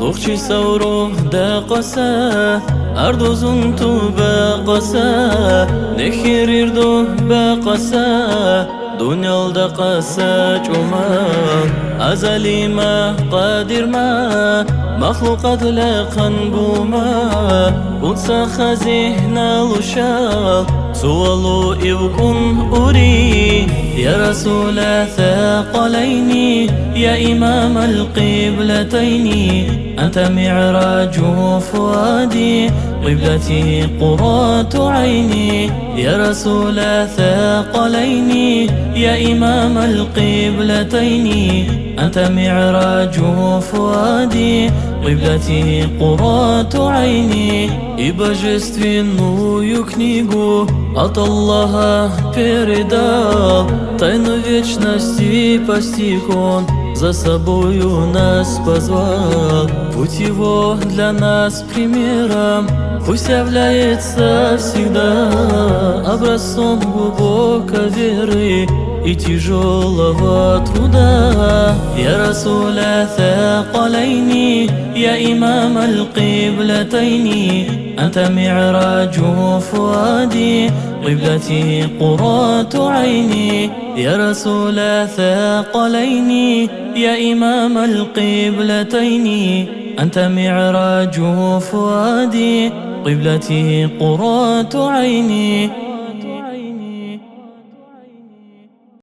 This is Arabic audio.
أختي سوره داقسا أردوزن تو باقسا نخير دو باقسا دنيا دقسا جمع أزلي ما قادر ما مخلوقات لقن بوما قدس خزينا لشال سوالو إبكن أري يا رسول ثقلين يا إمام القبلتين أنت معراج فؤادي قبلتي قرة عيني يا رسول ثقلين يا إمام القبلتين أنت معراج فؤادي قبلتي قرة عيني божественную книгу от Аллаха передал. Тайну вечности постиг Он, за собою нас позвал. Путь Его для нас примером, пусть является всегда образцом глубокой веры и тяжелого труда. Я Расуль ثقلين يا إمام القبلتين أنت معراج فؤادي قبلتي قرة عيني يا رسول ثقلين يا إمام القبلتين أنت معراج فؤادي قبلتي قرة عيني.